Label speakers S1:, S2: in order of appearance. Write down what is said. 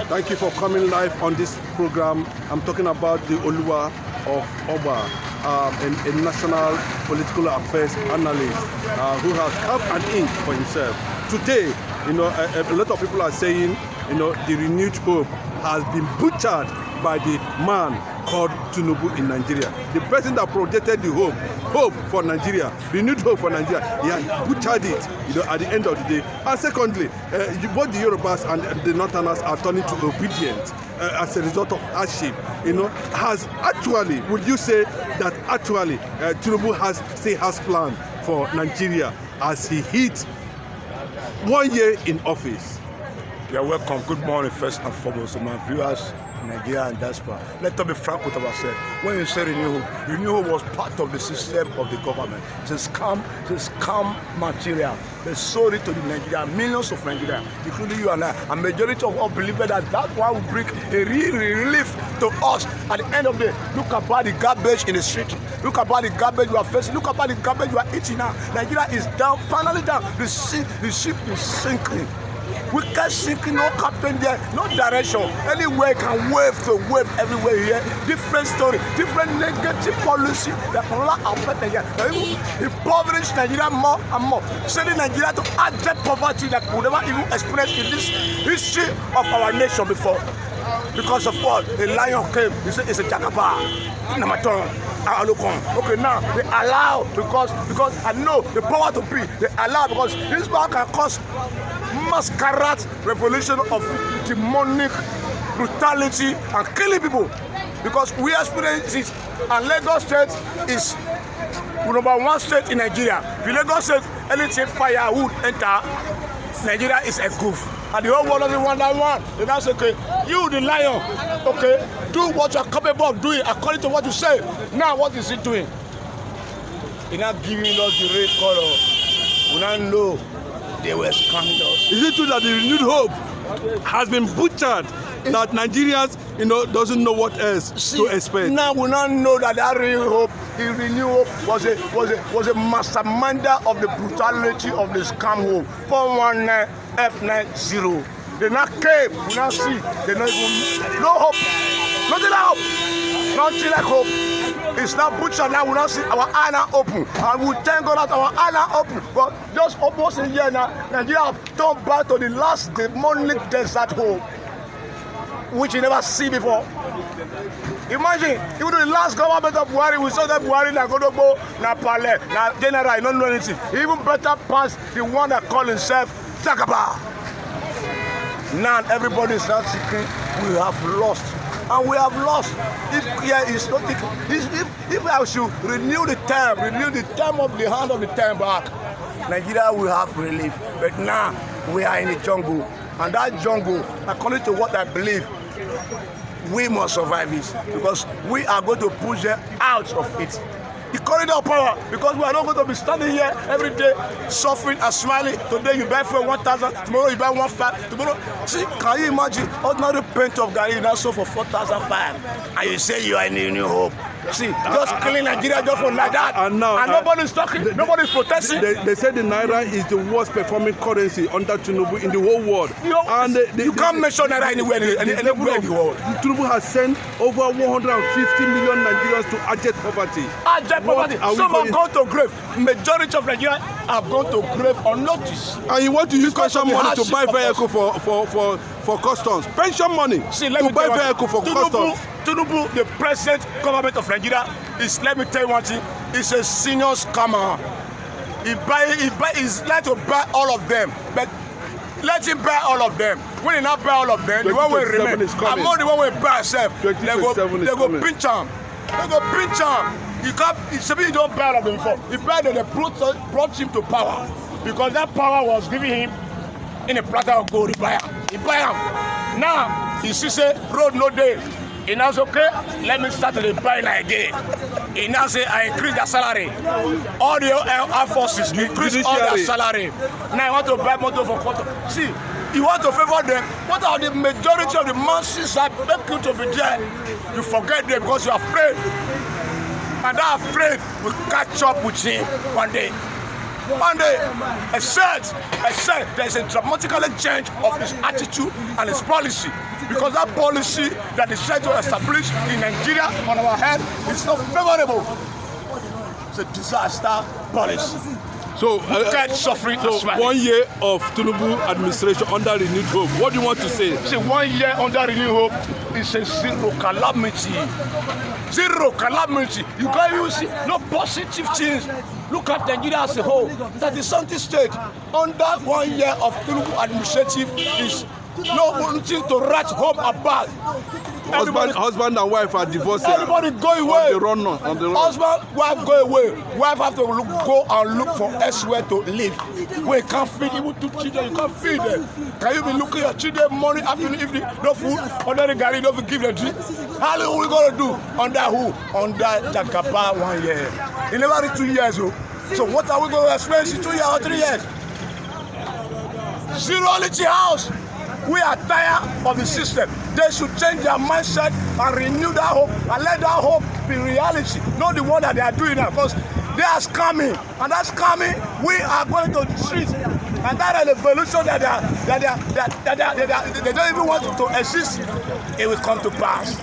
S1: Thank you for coming live on this program. I'm talking about the Oluwa of Oba, a national political affairs analyst who has carved an inch for himself. Today, a lot of people are saying, the renewed hope has been butchered by the man called Tinubu in Nigeria. The person that projected the hope for Nigeria, renewed hope for Nigeria, he has butchered it, at the end of the day. And secondly, both the Yorubas and the Northerners are turning to Obidients as a result of hardship. Has actually, would you say that actually Tinubu still has plan for Nigeria as he hits 1 year in office?
S2: You're welcome. Good morning, first and foremost, to my viewers, Nigeria and diaspora. Let us be frank with ourselves. When you say Renew Hope was part of the system of the government. It's a scam material. They sold it to the Nigerian, millions of Nigerians, including you and I. And majority of us believe that one will bring a real relief to us. At the end of the day, look about the garbage in the street. Look about the garbage you are facing. Look about the garbage you are eating now. Nigeria is down, finally down. The ship is sinking. We can't sink, no captain there, no direction. Anywhere can wave everywhere here. Different story, different negative policy that can affect Nigeria. Impoverish Nigeria more and more. Sending Nigeria to abject poverty that we never even experienced in this history of our nation before. Because of what? A lion came, he said it's a jackabar. Okay, now they allow because I know the power to be. They allow because this man can cause masquerade revolution of demonic brutality and killing people. Because we experience it, and Lagos State is #1 state in Nigeria. If Lagos State anything firewood enter, Nigeria is a goof. And the whole world doesn't want that one. They now say, okay, you the lion, okay, do what you are capable of doing according to what you say. Now what is he doing? He's not giving us the red color. We now know they were scamming us.
S1: Is it true that the renewed hope has been butchered? That Nigerians, doesn't know what else to expect.
S2: Now we now know that renewed hope was a masterminder of the brutality of the scam home. 419 F90. They now came. We now see. They not even no hope. Nothing like hope. Nothing like hope. It's now butchered. Now we now see our eye now open, and we thank God that our eye now open. But just almost a year now, Nigeria have turned back to the last demonic desert hole, which you never see before. Imagine, even the last government of Buhari, we saw that Buhari na Godobo, na Pale, na General, I don't know anything. He even better pass the one that called himself Takaba. Now everybody is not seeking. We have lost. And we have lost. If I should renew the term of the hand of the term back, Nigeria will have relief. But now we are in the jungle. And that jungle, according to what I believe, we must survive it. Because we are going to push them out of it. The corridor of power, because we are not going to be standing here every day suffering and smiling. Today you buy for 1,000, tomorrow you buy 1,500, tomorrow. See, can you imagine ordinary paint of Gary now sold for 4,500, and you say you are in a new hope? See, just killing Nigeria just for like that, and nobody's talking, nobody's protesting.
S1: They say the Naira is the worst performing currency under Tinubu in the whole world.
S2: You can't mention Naira anywhere in the world.
S1: Tinubu has sent over 150 million Nigerians to abject poverty.
S2: Some have gone to grave. Majority of Nigerians have gone to grave unnoticed.
S1: And you want to use pension money to buy vehicle for customs. Pension money to buy vehicle for customs.
S2: Tinubu, the present government of Nigeria, is, let me tell you one thing, is a senior scammer. He's like to buy all of them, but let him buy all of them. When he not buy all of them, the one will remain. I'm not the one will buy himself. They go pinch him. They go pinch him. You don't buy all of them before. He buy them, they brought him to power. Because that power was given him in a platter of gold. He buy him. Now, he say, road no day. He now say, okay, let me start to buy again. He now say, I increase their salary. All the armed forces increase all their salary. Now I want to buy motor for quarter. See, you want to favor them. What are the majority of the masses that make you to be there? You forget them because you are afraid. And that afraid will catch up with him one day. One day, except there's a dramatically change of his attitude and his policy. Because that policy that is trying to establish in Nigeria on our head is not favorable. It's a disaster policy.
S1: So,
S2: Suffering
S1: so 1 year of Tinubu administration under Renewed Hope. What do you want to say?
S2: See, 1 year under Renewed Hope is a zero calamity. Zero calamity. You can't even see no positive change. Look at Nigeria as a whole. That is something state. Under 1 year of Tinubu administrative is no thing to write home about.
S1: Husband and wife are divorcing.
S2: Everybody go away.
S1: On the run.
S2: Husband, wife go away. Wife have to go and look for elsewhere to live. We can't feed even 2 children. You can't feed them. Can you be looking at children morning, afternoon, evening, no food, under the garden, no give them drink? How are we gonna do? Under who? Under Jakapa 1 year. He never read 2 years. So what are we going to experience in 2 years or 3 years? Zero quality house. We are tired of the system. They should change their mindset and renew that hope and let that hope be reality. Not the one that they are doing now, because they are scamming, and that's scamming. We are going to the streets, and that revolution that they don't even want to exist. It will come to pass.